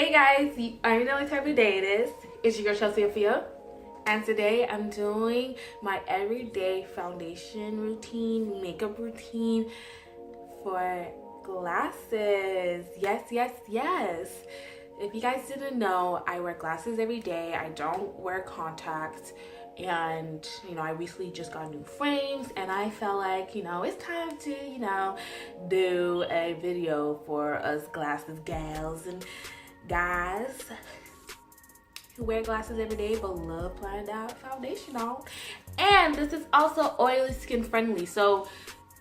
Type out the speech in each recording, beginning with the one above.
Hey guys, you already know what type of day it is. It's your girl Chelsea Afia, and today I'm doing my everyday foundation routine, makeup routine for glasses. Yes. If you guys didn't know, I wear glasses every day. I don't wear contacts. And I recently just got new frames, and I felt like it's time to do a video for us glasses gals and guys who wear glasses every day but love applying that foundation on. And this is also oily skin friendly, so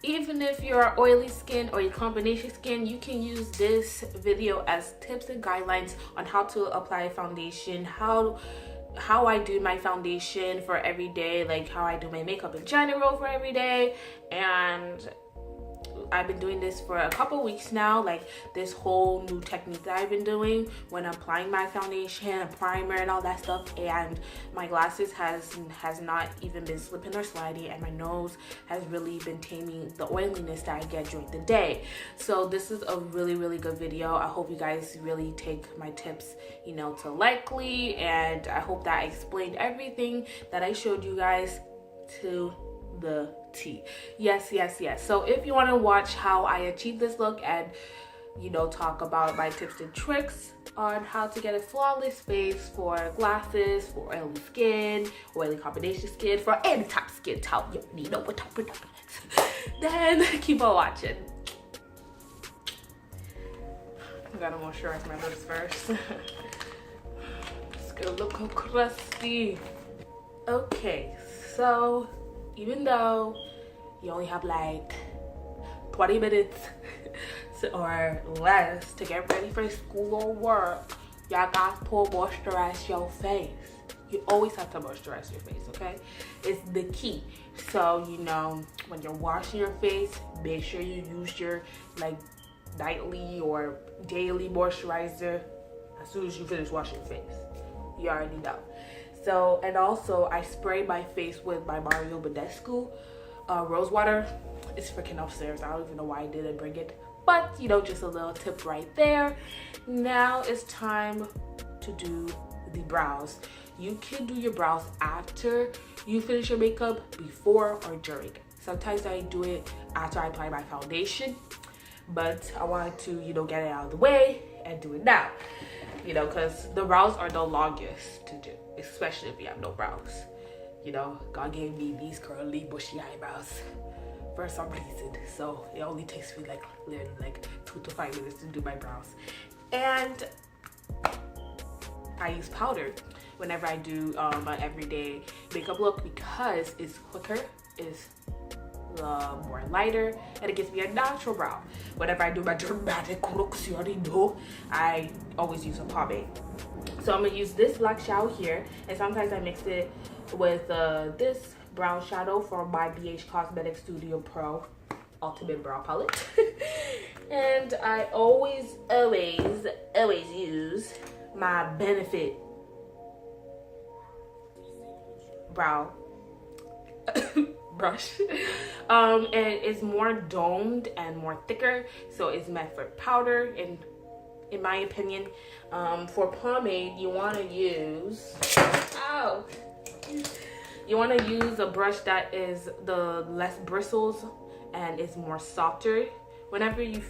even if you're oily skin or your combination skin, you can use this video as tips and guidelines on how to apply foundation, how I do my foundation for every day, like how I do my makeup in general for every day. And I've been doing this for a couple weeks now, like this whole new technique that I've been doing when I'm applying my foundation and primer and all that stuff. And my glasses has not even been slipping or sliding, and my nose has really been taming the oiliness that I get during the day. So this is a really good video. I hope you guys really take my tips to likely, and I hope that I explained everything that I showed you guys to the T. Yes. So if you want to watch how I achieve this look and talk about my tips and tricks on how to get a flawless face for glasses, for oily skin, oily combination skin, for any type of skin type, you know what type of then keep on watching. I gotta moisturize my lips first. It's gonna look so crusty. Okay, so even though you only have like 20 minutes or less to get ready for school or work, y'all got to moisturize your face. You always have to moisturize your face, okay? It's the key. So, when you're washing your face, make sure you use your nightly or daily moisturizer as soon as you finish washing your face. You already know. So, and also I spray my face with my Mario Badescu rose water. It's freaking upstairs. I don't even know why I didn't bring it, but just a little tip right there. Now it's time to do the brows. You can do your brows after you finish your makeup, before or during. Sometimes I do it after I apply my foundation, but I wanted to get it out of the way and do it now, because the brows are the longest to do, especially if you have no brows. God gave me these curly bushy eyebrows for some reason, so it only takes me literally 2 to 5 minutes to do my brows. And I use powder whenever I do my everyday makeup look, because it's quicker, it's more lighter, and it gives me a natural brow. Whenever I do my dramatic looks, you already know, I always use a pomade. So I'm gonna use this black shadow here, and sometimes I mix it with this brown shadow from my BH Cosmetic Studio Pro Ultimate Brow Palette. And I always use my Benefit brow brush. And it's more domed and more thicker, so it's meant for powder. And in my opinion, for pomade, you want to use a brush that is the less bristles and is more softer. Whenever you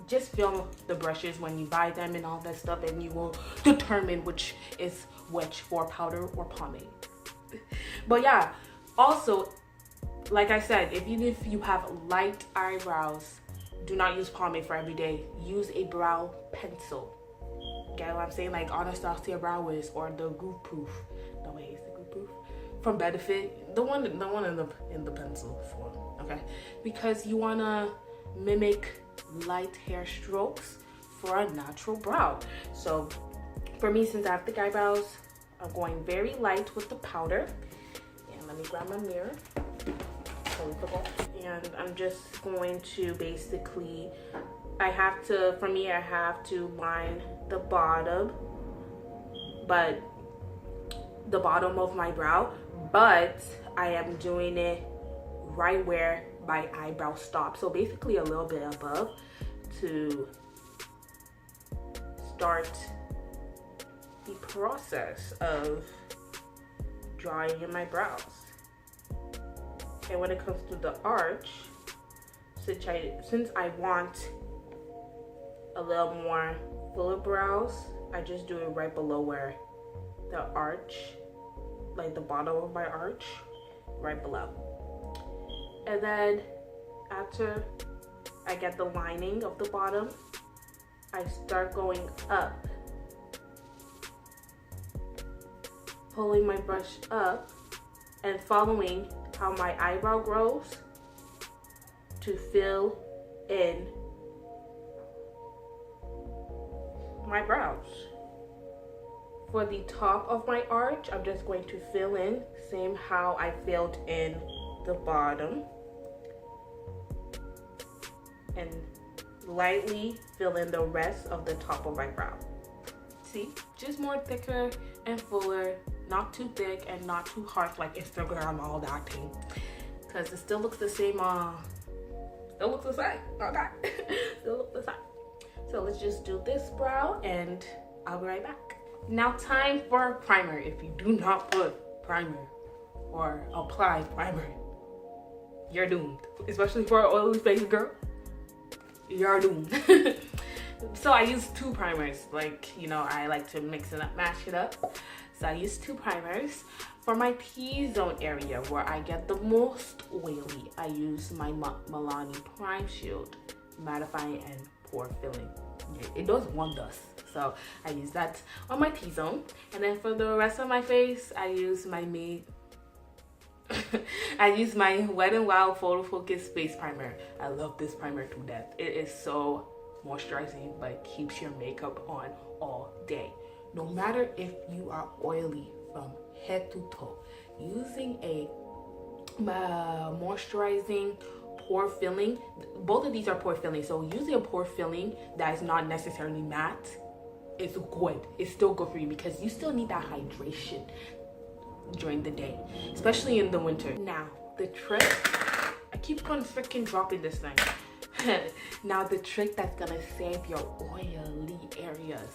just feel the brushes when you buy them and all that stuff, and you will determine which is which for powder or pomade. But yeah, also, like I said, even if you have light eyebrows, do not use pomade for every day. Use a brow pencil. Get what I'm saying? Like Anastasia Brow Wiz or the Goof Proof. No way, it's the Goof Proof from Benefit. The one in the pencil form. Okay, because you wanna mimic light hair strokes for a natural brow. So for me, since I have thick eyebrows, I'm going very light with the powder. And let me grab my mirror. And I'm just going to basically, I have to line the bottom of my brow, but I am doing it right where my eyebrow stops, so basically a little bit above, to start the process of drawing in my brows. And when it comes to the arch, since I want a little more fuller brows, I just do it right below where the arch, like the bottom of my arch, right below. And then after I get the lining of the bottom, I start going up, pulling my brush up and following how my eyebrow grows to fill in my brows. For the top of my arch, I'm just going to fill in, same how I filled in the bottom, and lightly fill in the rest of the top of my brow. See, just more thicker and fuller, not too thick and not too harsh like Instagram, all that thing, because it still looks the same. Still looks the same. Okay, still look the same. So let's just do this brow and I'll be right back. Now time for primer. If you do not put primer or apply primer, you're doomed. Especially for an oily face girl, you're doomed. So I use 2 primers. Like, you know, I like to mix it up, mash it up. So I use 2 primers. For my T-zone area where I get the most oily, I use my Milani Prime Shield Mattifying and Pore Filling. It does wonders. So I use that on my T-zone. And then for the rest of my face, I use my I use my Wet n Wild Photo Focus Face Primer. I love this primer to death. It is so moisturizing, but keeps your makeup on all day. No matter if you are oily from head to toe, using a moisturizing pore filling, both of these are pore filling, so using a pore filling that is not necessarily matte is good. It's still good for you because you still need that hydration during the day, especially in the winter. Now the trick, I keep on freaking dropping this thing. Now the trick that's gonna save your oily areas,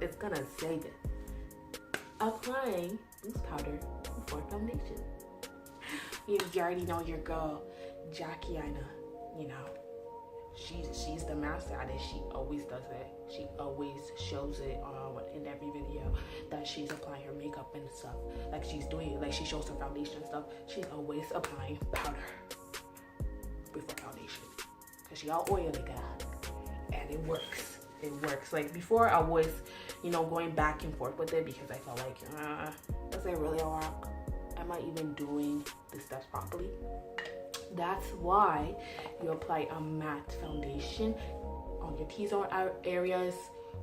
it's gonna save it, applying loose powder before foundation. You already know your girl Jackie Aina, you know, she's the master at it. She always does it. She always shows it in every video that she's applying her makeup and stuff. Like she's doing it, like she shows her foundation and stuff. She's always applying powder before foundation because she all oily girl, and it works. It works. Like before, I was, you know, going back and forth with it because I felt like, does it really work? Am I even doing the steps properly? That's why you apply a matte foundation on your T-zone areas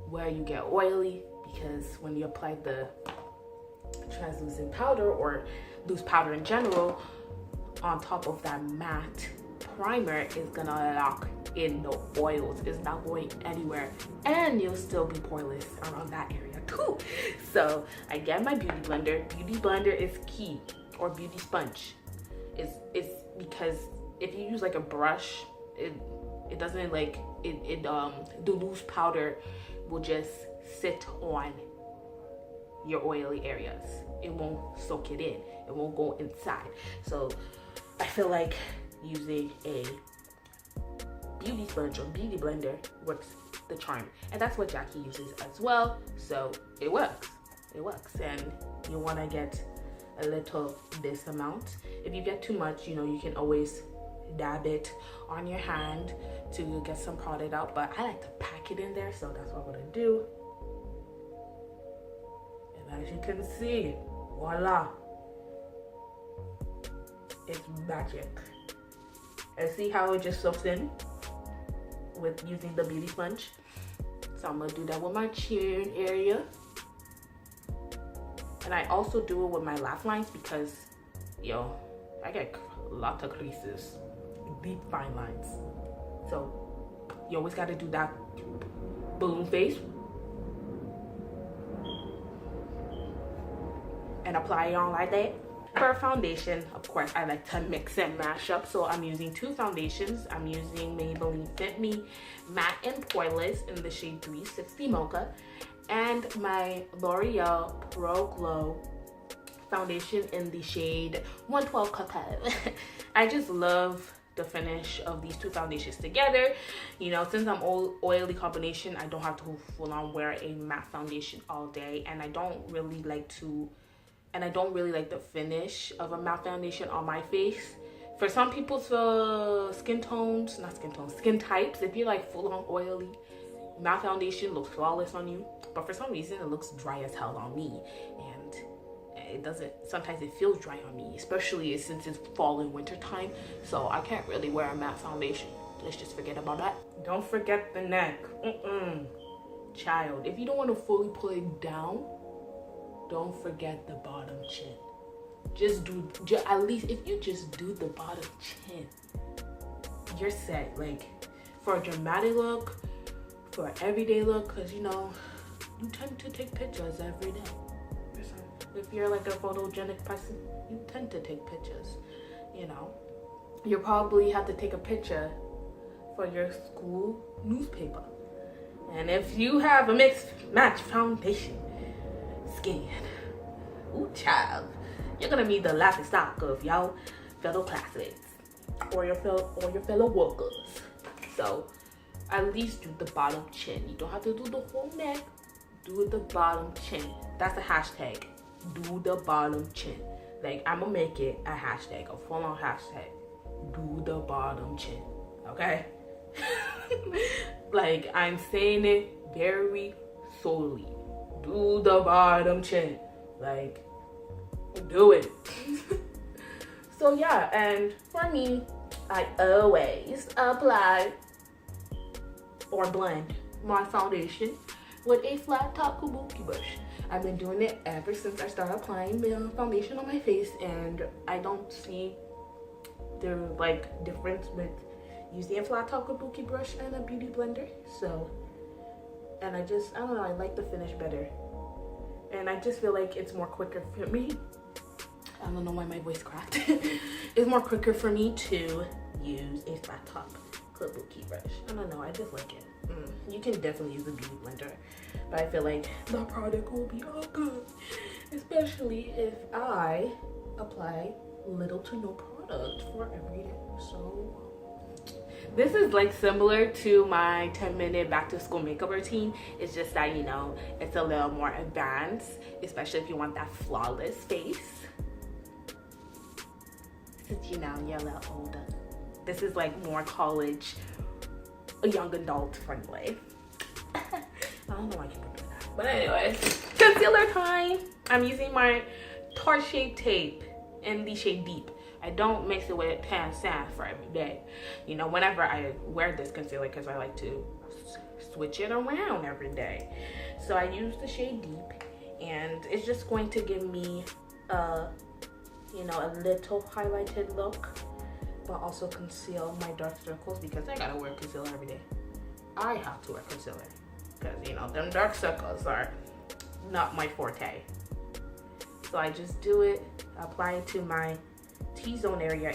where you get oily, because when you apply the translucent powder or loose powder in general on top of that matte primer, is gonna lock in the oils. It's not going anywhere, and you'll still be poreless around that area too. So I get my beauty blender. Beauty blender is key, or beauty sponge. It's because if you use like a brush, it doesn't like the loose powder will just sit on your oily areas. It won't soak it in. It won't go inside. So I feel like using a beauty sponge or beauty blender works the charm, and that's what Jackie uses as well. So it works. It works, and you want to get a little this amount. If you get too much, you know, you can always dab it on your hand to get some product out, but I like to pack it in there, so that's what I'm gonna do. And as you can see, voila, it's magic. And see how it just soaks in with using the beauty sponge. So I'm gonna do that with my chin area. And I also do it with my laugh lines because, yo, I get lots of creases, deep fine lines. So you always gotta do that balloon face and apply it on like that. For foundation, of course, I like to mix and mash up. So I'm using 2 foundations. I'm using Maybelline Fit Me Matte and Poreless in the shade 360 Mocha. and my L'Oreal Pro Glow foundation in the shade 112 Cocoa. I just love the finish of these two foundations together. You know, since I'm oily combination, I don't have to full on wear a matte foundation all day, and I don't really like the finish of a matte foundation on my face. For some people's skin types, if you're like full on oily, matte foundation looks flawless on you, but for some reason it looks dry as hell on me, and it doesn't, sometimes it feels dry on me, especially since it's fall and winter time, so I can't really wear a matte foundation. Let's just forget about that. Don't forget the neck. Child, if you don't want to fully pull it down, don't forget the bottom chin. At least if you just do the bottom chin, you're set. Like, for a dramatic look, for an everyday look, because you know, you tend to take pictures every day. If you're like a photogenic person, you tend to take pictures, you know. You probably have to take a picture for your school newspaper. And if you have a mixed match foundation skin, ooh child, you're gonna be the laughing stock of y'all fellow classmates or your fellow workers. So at least do the bottom chin. You don't have to do the whole neck, do the bottom chin. That's a hashtag. Do the bottom chin. Like, I'm gonna make it a hashtag, a full-on hashtag. Do the bottom chin. Okay? Like, I'm saying it very solely. Do the bottom chin. Like, do it. So yeah, and for me, I always apply or blend my foundation with a flat top kabuki brush. I've been doing it ever since I started applying the foundation on my face, and I don't see the like difference with using a flat top kabuki brush and a beauty blender. So, and I don't know, I like the finish better, and I just feel like it's more quicker for me. I don't know why my voice cracked. It's more quicker for me to use a flat top kabuki brush. I don't know, I just like it. You can definitely use a beauty blender, but I feel like the product will be all good, especially if I apply little to no product for every day. So this is like similar to my 10-minute back to school makeup routine. It's just that, you know, it's a little more advanced, especially if you want that flawless face. Since, you know, you're a little older. This is like more college, a young adult friendly. I don't know why I keep doing that. But anyways, concealer time. I'm using my Tarte Shape Tape in the shade Deep. I don't mix it with Pan Sand for every day. You know, whenever I wear this concealer, because I like to switch it around every day. So I use the shade Deep, and it's just going to give me you know, a little highlighted look, but also conceal my dark circles, because I gotta wear concealer every day. I have to wear concealer because, you know, them dark circles are not my forte. So I just do it, apply it to my T-zone area.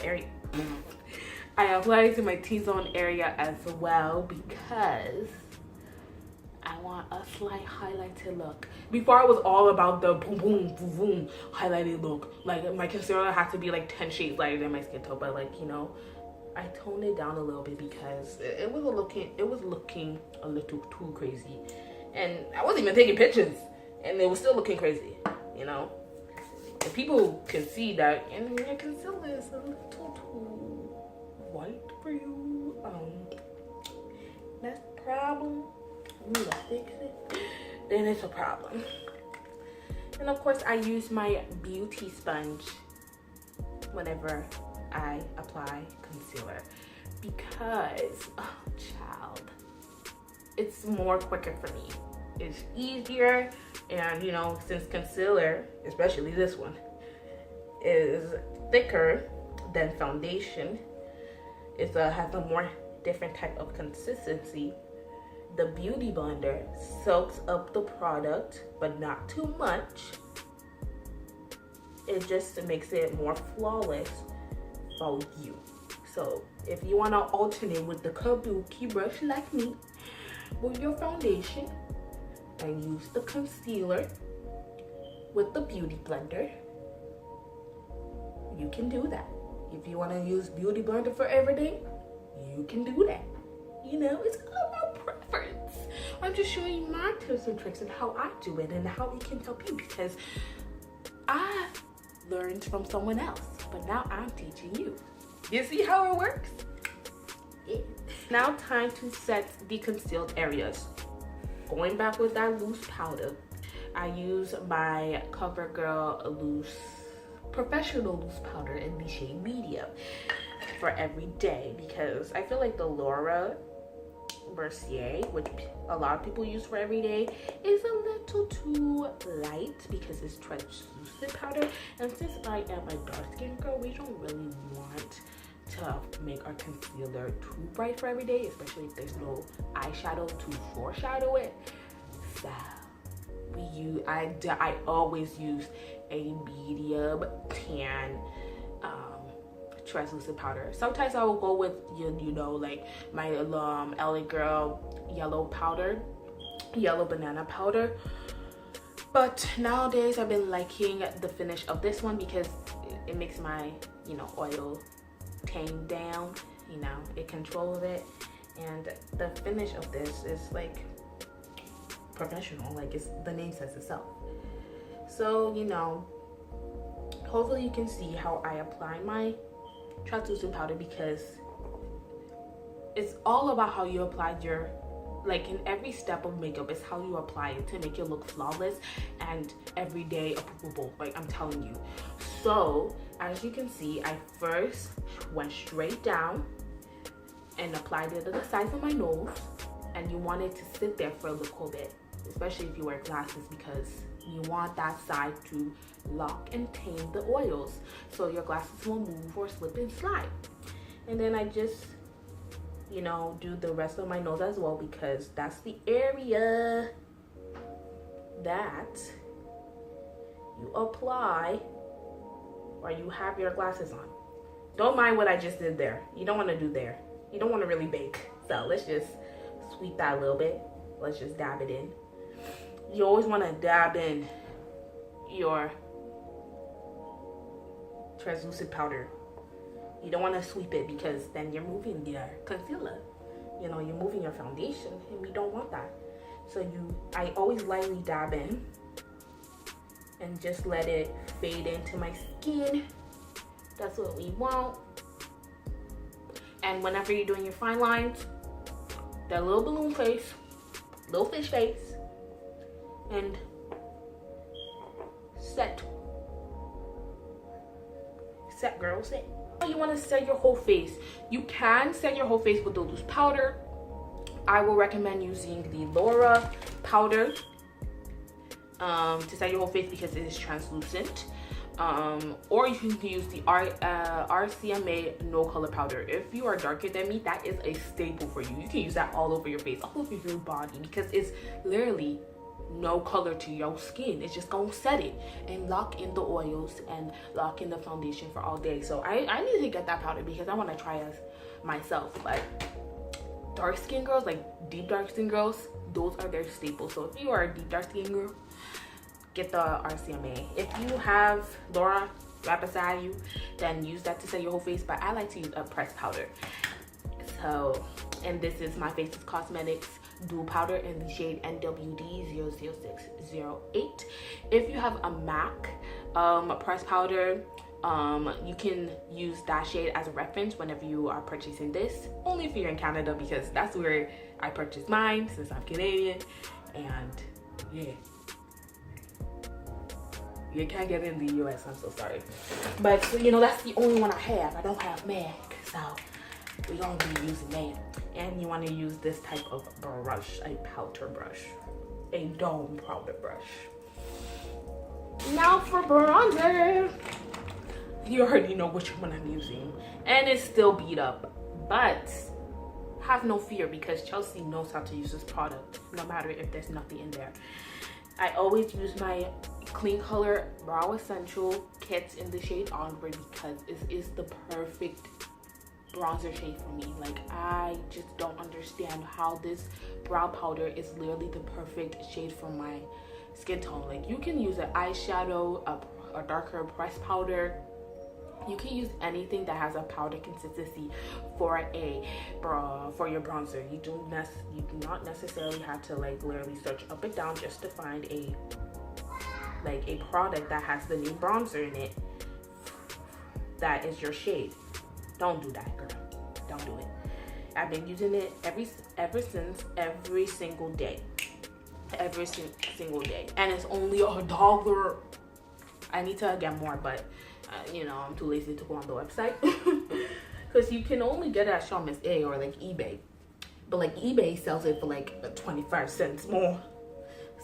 I apply it to my T-zone area as well, because I want a slight highlighted look. Before, I was all about the boom, boom, boom, boom highlighted look. Like, my concealer had to be like 10 shades lighter than my skin tone, but like, you know, I toned it down a little bit because it was looking a little too crazy, and I wasn't even taking pictures, and it was still looking crazy, you know. And people can see that, and your concealer is a little too white for you. That's the problem. You need to fix it. Then it's a problem. And of course, I use my beauty sponge whenever I apply concealer, because, oh child, it's more quicker for me. It's easier, and you know, since concealer, especially this one, is thicker than foundation, it has a more different type of consistency. The beauty blender soaks up the product, but not too much. It just makes it more flawless for you. So if you want to alternate with the kabuki brush like me with your foundation, I use the concealer with the beauty blender. You can do that. If you want to use beauty blender for everything, you can do that. You know, it's all about preference. I'm just showing you my tips and tricks and how I do it and how it can help you, because I learned from someone else, but now I'm teaching you. You see how it works? Yeah. Now time to set the concealed areas. Going back with that loose powder, I use my CoverGirl loose, professional loose powder in the shade medium for every day, because I feel like the Laura Mercier, which a lot of people use for every day, is a little too light because it's translucent powder, and since I am a dark skin girl, we don't really want to make our concealer too bright for every day, especially if there's no eyeshadow to foreshadow it. So I always use a medium tan translucent powder. Sometimes I will go with you know, like my LA Girl yellow powder, yellow banana powder. But nowadays I've been liking the finish of this one because it makes my, you know, oil tame down. You know, it controls it, and the finish of this is like professional, like the name says itself. So, you know, hopefully you can see how I apply my translucent powder, because it's all about how you apply your, like in every step of makeup, is how you apply it to make it look flawless and everyday approvable, like I'm telling you. So as you can see, I first went straight down and applied it to the sides of my nose, and you want it to sit there for a little bit, especially if you wear glasses, because you want that side to lock and tame the oils so your glasses won't move or slip and slide. And then I just, you know, do the rest of my nose as well, because that's the area that you apply or you have your glasses on. Don't mind what I just did there. You don't want to do there. You don't want to really bake. So let's just sweep that a little bit. Let's just dab it in. You always want to dab in your translucent powder. You don't want to sweep it, because then you're moving your concealer. You know, you're moving your foundation, and we don't want that. So I always lightly dab in and just let it fade into my skin. That's what we want. And whenever you're doing your fine lines, that little balloon face, little fish face, and set girl, set. You want to set your whole face. You can set your whole face with the loose powder. I will recommend using the Laura powder to set your whole face, because it is translucent. Or you can use the RCMA no color powder. If you are darker than me, that is a staple for you. You can use that all over your face, all over your body, because it's literally no color to your skin. It's just gonna set it and lock in the oils and lock in the foundation for all day. So I need to get that powder, because I want to try it myself. But dark skin girls, like deep dark skin girls, those are their staples. So if you are a deep dark skin girl, get the RCMA. If you have Laura right beside you, then use that to set your whole face. But I like to use a pressed powder. So, and this is My Faces Cosmetics Dual Powder in the shade NWD00608. If you have a MAC pressed powder, you can use that shade as a reference whenever you are purchasing this. Only if you're in Canada, because that's where I purchased mine, since I'm Canadian. And yeah, you can't get it in the US, I'm so sorry. But you know, that's the only one I have. I don't have MAC, so we're gonna be using that. And you want to use this type of brush, a powder brush, a dome powder brush. Now for bronzer. You already know which one I'm using, and it's still beat up, but have no fear, because Chelsea knows how to use this product no matter if there's nothing in there. I always use my Clean Color Brow Essential kits in the shade Ombre, because it is the perfect bronzer shade for me. Like, I just don't understand how this brow powder is literally the perfect shade for my skin tone. Like, you can use an eyeshadow, a darker pressed powder. You can use anything that has a powder consistency for your bronzer. You do not necessarily have to like literally search up and down just to find a product that has the name bronzer in it that is your shade. Don't do that, girl. Don't do it. I've been using it ever since, every single day, and it's only $1. I need to get more, but you know, I'm too lazy to go on the website because you can only get it at M.I.A or like eBay, but like eBay sells it for like 25 cents more.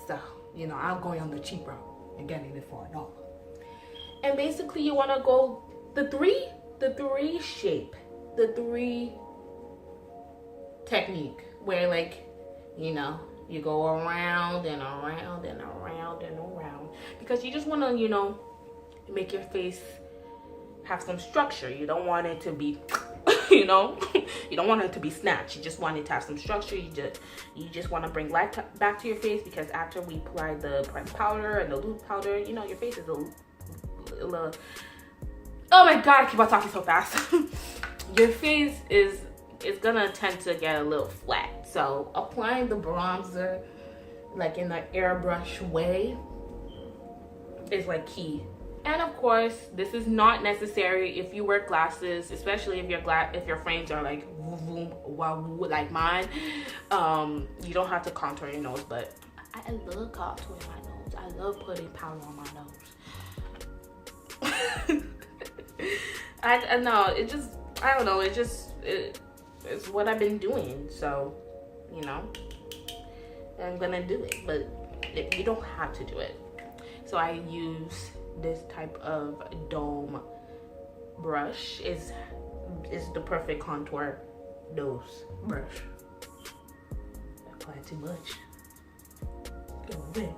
So you know, I'm going on the cheap route and getting it for $1. And basically, you want to go the three shape, the three technique, where like, you know, you go around and around and around and around, because you just want to, you know, make your face have some structure. You don't want it to be you know, you don't want it to be snatched. You just want it to have some structure. You just want to bring light back to your face, because after we apply the pressed powder and the loose powder, you know, your face is a little, oh my god, I keep on talking so fast. Your face is gonna tend to get a little flat. So applying the bronzer like in an airbrush way is like key. And of course, this is not necessary if you wear glasses, especially if your frames are like like mine. You don't have to contour your nose, but I love contouring my nose. I love putting powder on my nose. I know, it just, I don't know, it's what I've been doing. So, you know, I'm gonna do it, but you don't have to do it. So I use this type of dome brush. Is the perfect contour nose brush. Apply too much. Go in.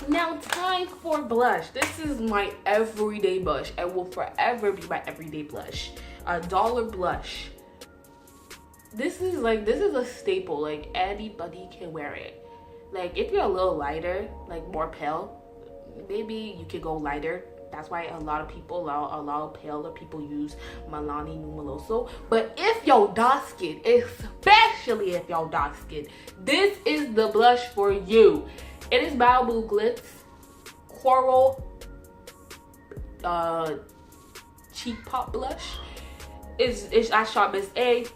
Now, time for blush. This is my everyday blush. It will forever be my everyday blush. $1 blush. This is a staple. Like, anybody can wear it. Like, if you're a little lighter, like more pale, maybe you could go lighter. That's why a lot of paler people use Milani Numaloso. But if you're dark skin, especially if you're dark skin, this is the blush for you. It is Malibu Glitz Coral Cheek Pop Blush. It's at M.I.A.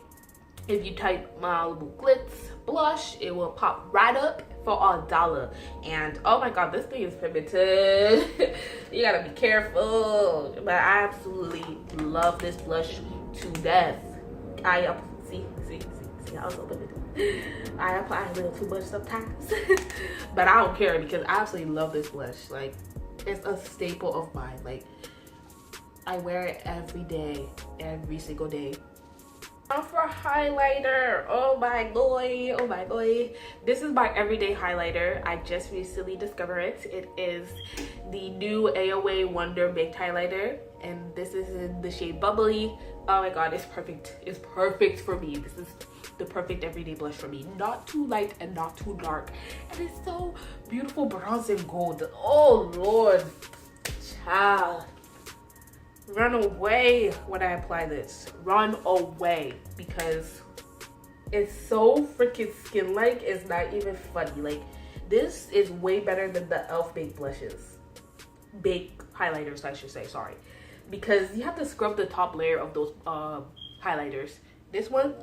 If you type Malibu Glitz blush, it will pop right up for $1. And oh my god, this thing is pigmented. You gotta be careful. But I absolutely love this blush to death. See, I was a little bit. I apply a little too much sometimes, but I don't care because I absolutely love this blush. Like, it's a staple of mine. Like, I wear it every day, every single day. Now for highlighter, oh my boy, this is my everyday highlighter. I just recently discovered it. It is the new AOA Wonder Baked Highlighter, and this is in the shade Bubbly. Oh my god, it's perfect. It's perfect for me. This is the perfect everyday blush for me. Not too light and not too dark, and it's so beautiful, bronze and gold. Oh lord, child. Run away when I apply this. Run away, because it's so freaking skin-like. It's not even funny. Like, this is way better than the e.l.f. baked blushes. Baked highlighters, I should say, sorry. Because you have to scrub the top layer of those highlighters. This one,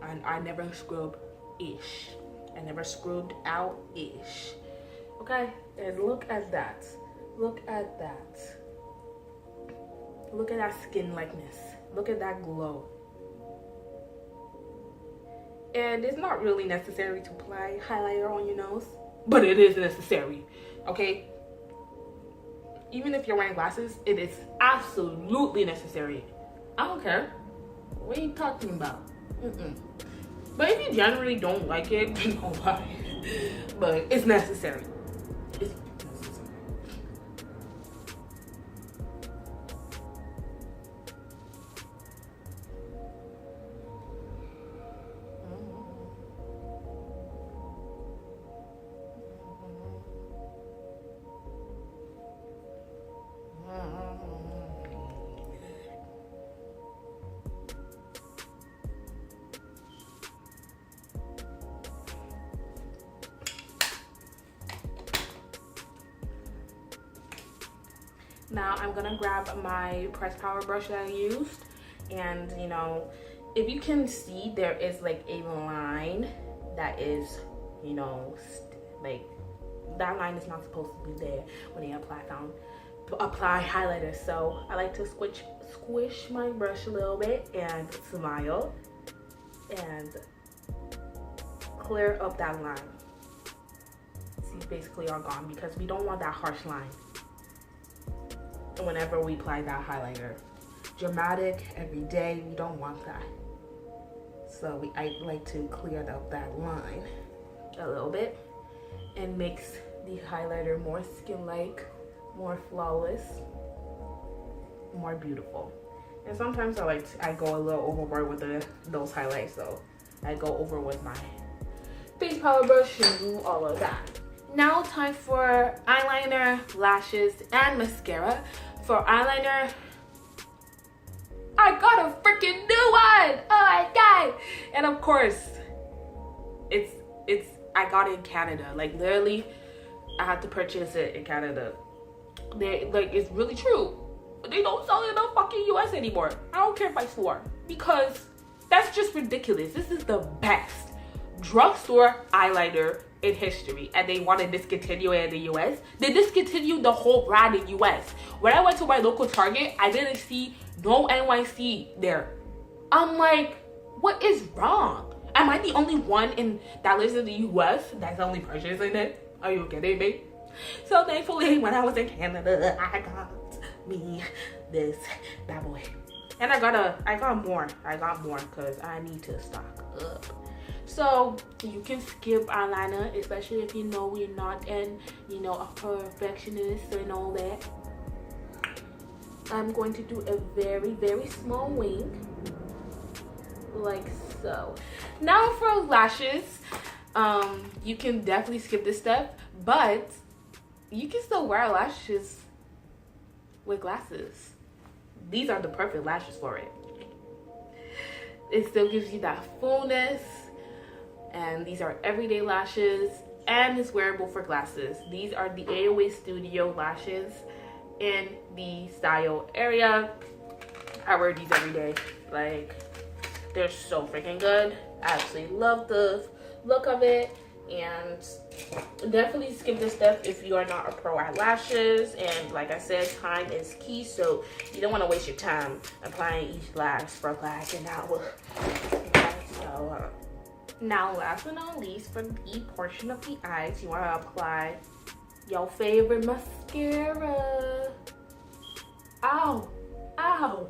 I never scrub-ish. I never scrubbed out-ish. Okay? And look at that. Look at that. Look at that skin likeness. Look at that glow. And it's not really necessary to apply highlighter on your nose, but it is necessary, okay? Even if you're wearing glasses, it is absolutely necessary. I don't care. What are you talking about? But if you generally don't like it, don't buy it. But it's necessary. It's necessary. Now I'm gonna grab my pressed powder brush that I used, and you know, if you can see, there is like a line that is, you know, like that line is not supposed to be there when you apply highlighter. So I like to squish my brush a little bit and smile and clear up that line. See, basically all gone, because we don't want that harsh line whenever we apply that highlighter. Dramatic every day, we don't want that. So I like to clear up that line a little bit and makes the highlighter more skin-like, more flawless, more beautiful. And sometimes I go a little overboard with those highlights, so I go over with my face powder brush and do all of that. Now time for eyeliner, lashes, and mascara. For eyeliner, I got a freaking new one! Oh my god! And of course, I got it in Canada. Like literally, I had to purchase it in Canada. It's really true. They don't sell it in the fucking US anymore. I don't care if I swore, because that's just ridiculous. This is the best drugstore eyeliner in history, and they want to discontinue it in the US. They discontinued the whole brand in US. When I went to my local Target, I didn't see no NYC there. I'm like, what is wrong? Am I the only one that lives in the US that's only purchasing it? Are you kidding me? So thankfully, when I was in Canada, I got me this bad boy, and I got more because I need to stock up. So you can skip eyeliner, especially if you know you're not a perfectionist and all that. I'm going to do a very, very small wing, like so. Now for lashes, you can definitely skip this step, but you can still wear lashes with glasses. These are the perfect lashes for it. It still gives you that fullness, and these are everyday lashes, and it's wearable for glasses. These are the AOA Studio lashes in the style area. I wear these every day. Like, they're so freaking good. I absolutely love the look of it, and definitely skip this step if you are not a pro at lashes. And like I said, time is key, so you don't want to waste your time applying each lash for like an hour. Okay, so now last but not least, for the portion of the eyes, you want to apply your favorite mascara. Ow, ow.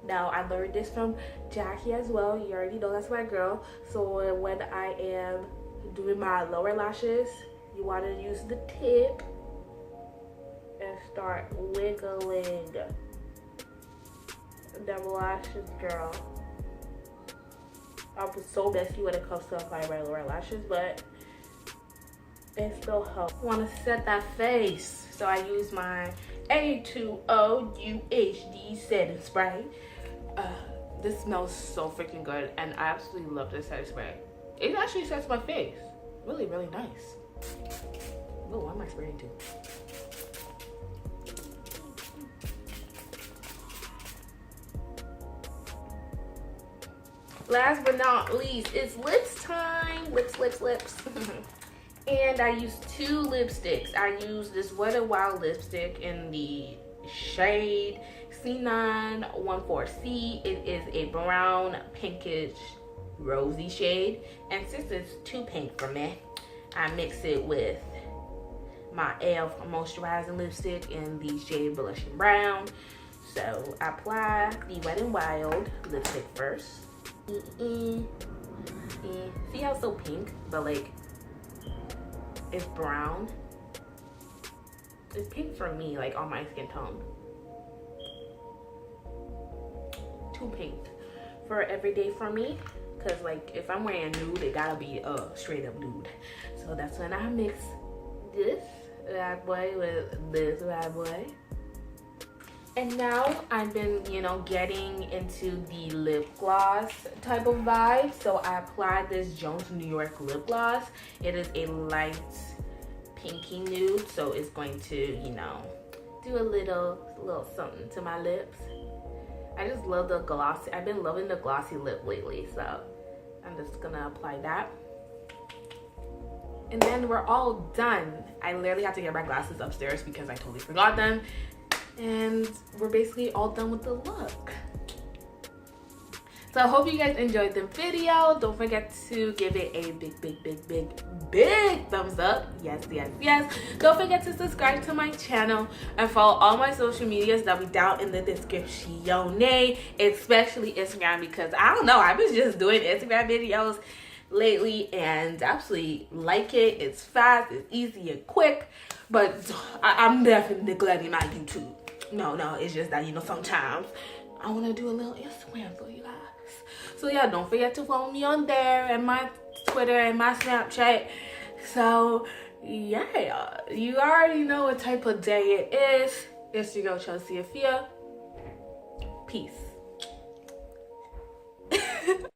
Now I learned this from Jackie as well. You already know that's my girl. So when I am doing my lower lashes, you want to use the tip and start wiggling the lashes, girl. I'm so messy when it comes to applying my lower lashes, but it still helps. I want to set that face, so I use my A2O UHD setting spray. This smells so freaking good, and I absolutely love this setting spray. It actually sets my face really, really nice. Oh, why am I spraying too? Last but not least, it's lips time. Lips. And I use two lipsticks. I use this Wet n Wild lipstick in the shade C914C. It is a brown, pinkish, rosy shade. And since it's too pink for me, I mix it with my e.l.f. moisturizing lipstick in the shade Blushing Brown. So I apply the Wet n Wild lipstick first. See how it's so pink, but like it's brown. It's pink for me, like on my skin tone. Too pink for everyday for me, because like if I'm wearing nude, it gotta be straight up nude. So that's when I mix this bad boy with this bad boy. And now I've been, getting into the lip gloss type of vibe. So I applied this Jones New York lip gloss. It is a light pinky nude, so it's going to, you know, do a little something to my lips. I just love the glossy. I've been loving the glossy lip lately, so I'm just gonna apply that. And then we're all done. I literally have to get my glasses upstairs because I totally forgot them. And we're basically all done with the look. So I hope you guys enjoyed the video. Don't forget to give it a big thumbs up. Yes. Don't forget to subscribe to my channel and follow all my social medias that will be down in the description, especially Instagram, because I don't know, I've been just doing Instagram videos lately and absolutely like it. It's fast, it's easy and quick, but I'm definitely neglecting my YouTube. No, it's just that, you know, sometimes I want to do a little Instagram for you guys. So yeah, don't forget to follow me on there and my Twitter and my Snapchat. So yeah, you already know what type of day it is. It's your girl Chelsea Afia. Peace.